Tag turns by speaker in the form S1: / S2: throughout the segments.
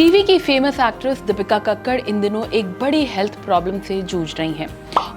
S1: TV की famous actress Deepika Kakkar इन दिनों एक बड़ी हेल्थ प्रॉब्लम से जूझ रही हैं।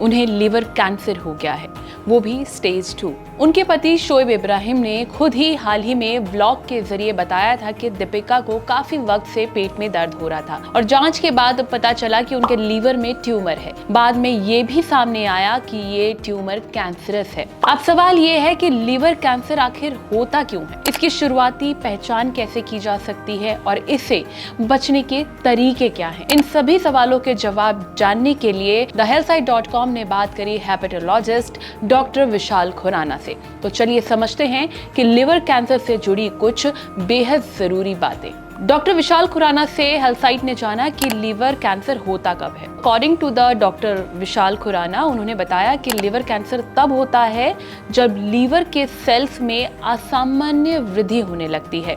S1: उन्हें लिवर कैंसर हो गया है, वो भी स्टेज 2। उनके पति शोएब इब्राहिम ने खुद ही हाल ही में ब्लॉग के जरिए बताया था कि दीपिका को काफी वक्त से पेट में दर्द हो रहा था और जांच के बाद पता चला कि उनके लीवर में ट्यूमर है। बाद में ये भी सामने आया कि ये ट्यूमर कैंसरस है। अब सवाल ये है कि लीवर कैंसर आखिर होता क्यों है, इसकी शुरुआती पहचान कैसे की जा सकती है और इससे बचने के तरीके क्या हैं? इन सभी सवालों के जवाब जानने के लिए thehealthsite.com ने बात करी हेपेटोलॉजिस्ट डॉक्टर विशाल खुराना से। तो चलिए समझते हैं कि लिवर कैंसर से जुड़ी कुछ बेहद जरूरी बातें। डॉक्टर विशाल खुराना से हेल्थ साइट ने जाना कि लिवर कैंसर होता कब है। अकॉर्डिंग टू द डॉक्टर विशाल खुराना, उन्होंने बताया कि लिवर कैंसर तब होता है जब लीवर के सेल्स में असामान्य वृद्धि होने लगती है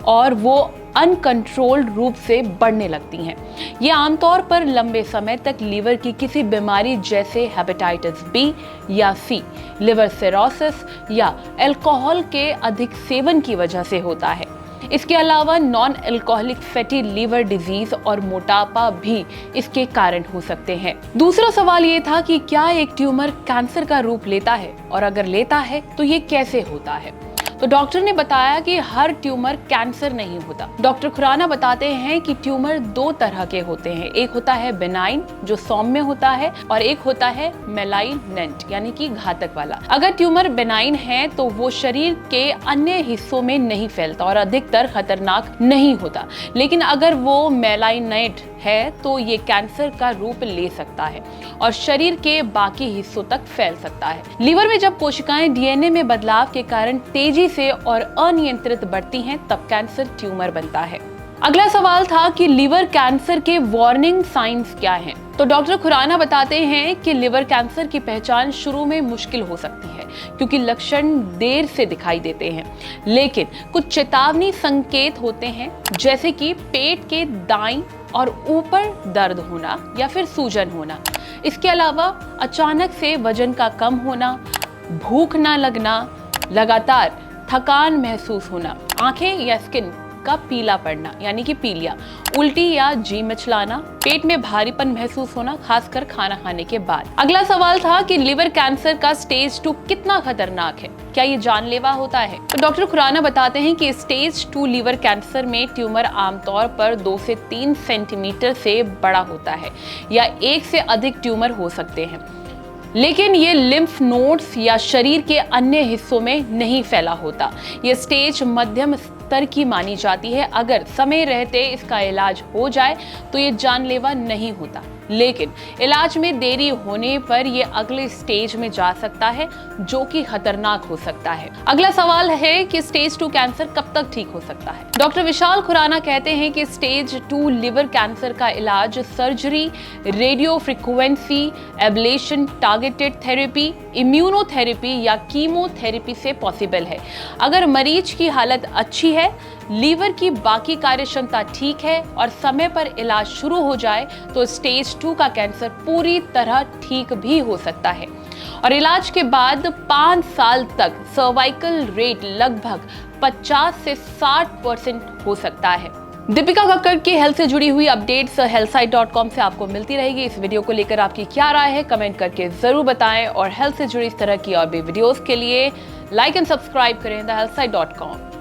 S1: और वो अनकंट्रोल्ड रूप से बढ़ने लगती हैं। ये आमतौर पर लंबे समय तक लीवर की किसी बीमारी जैसे हेपेटाइटिस बी या सी, लिवर सिरोसिस या अल्कोहल के अधिक सेवन की वजह से होता है। इसके अलावा non alcoholic fatty liver disease और मोटापा भी इसके कारण हो सकते हैं। दूसरा सवाल ये था कि क्या एक ट्यूमर कैंसर का रूप लेता है और अगर लेता है तो ये कैसे होता है। तो डॉक्टर ने बताया कि हर ट्यूमर कैंसर नहीं होता। डॉक्टर खुराना बताते हैं कि ट्यूमर दो तरह के होते हैं, एक होता है बेनाइन जो सौम्य होता है और एक होता है मैलाइनेंट यानी कि घातक वाला। अगर ट्यूमर बेनाइन है तो वो शरीर के अन्य हिस्सों में नहीं फैलता और अधिकतर खतरनाक नहीं होता, लेकिन अगर वो मैलाइनेंट है तो ये कैंसर का रूप ले सकता है और शरीर के बाकी हिस्सों तक फैल सकता है। लीवर में जब कोशिकाएं डीएनए में बदलाव के कारण तेजी से और अनियंत्रित बढ़ती हैं तब कैंसर ट्यूमर बनता है। अगला सवाल था कि लिवर कैंसर के वार्निंग साइंस क्या हैं। तो डॉक्टर खुराना बताते हैं कि लिवर कैंसर की पहचान शुरू में मुश्किल हो सकती है क्योंकि लक्षण देर से दिखाई देते हैं, लेकिन कुछ चेतावनी संकेत होते हैं जैसे कि पेट के दाईं और ऊपर दर्द होना या फिर सूजन होना। इसके अलावा अचानक से वजन का कम होना, भूख ना लगना, लगातार थकान महसूस होना, आंखें या स्किन का पीला पड़ना यानी कि पीलिया, उल्टी या जी मिचलाना, पेट में भारीपन महसूस होना खासकर खाना खाने के बाद। अगला सवाल था कि लिवर कैंसर का स्टेज 2 कितना खतरनाक है, क्या ये जानलेवा होता है। तो डॉक्टर खुराना बताते हैं कि स्टेज 2 लिवर कैंसर में ट्यूमर आमतौर पर 2 से 3 सेंटीमीटर से बड़ा होता है या एक से अधिक ट्यूमर हो सकते हैं, लेकिन ये लिम्फ नोड्स या शरीर के अन्य हिस्सों में नहीं फैला होता। ये स्टेज मध्यम स्तर की मानी जाती है। अगर समय रहते इसका इलाज हो जाए तो ये जानलेवा नहीं होता, लेकिन इलाज में देरी होने पर ये अगले स्टेज में जा सकता है जो कि खतरनाक हो सकता है। अगला सवाल है कि स्टेज 2 कैंसर कब तक ठीक हो सकता है। डॉक्टर विशाल खुराना कहते हैं कि स्टेज 2 लिवर कैंसर का इलाज surgery, radio frequency ablation, targeted therapy, immunotherapy या कीमोथेरेपी से पॉसिबल है। अगर मरीज की हालत अच्छी है, लीवर की बाकी कार्यक्षमता ठीक है और समय पर इलाज शुरू हो जाए तो स्टेज 2 का कैंसर पूरी तरह ठीक भी हो सकता है और इलाज के बाद 5 साल तक सर्वाइकल रेट लगभग 50 से 60% हो सकता है। दीपिका कक्कड़ की हेल्थ से जुड़ी हुई अपडेट्स healthsite.com से आपको मिलती रहेगी। इस वीडियो को लेकर आपकी क्या राय है कमेंट करके जरूर बताएं और हेल्थ से जुड़ी इस तरह की और भी वीडियोस के लिए लाइक एंड सब्सक्राइब करें thehealthsite.com।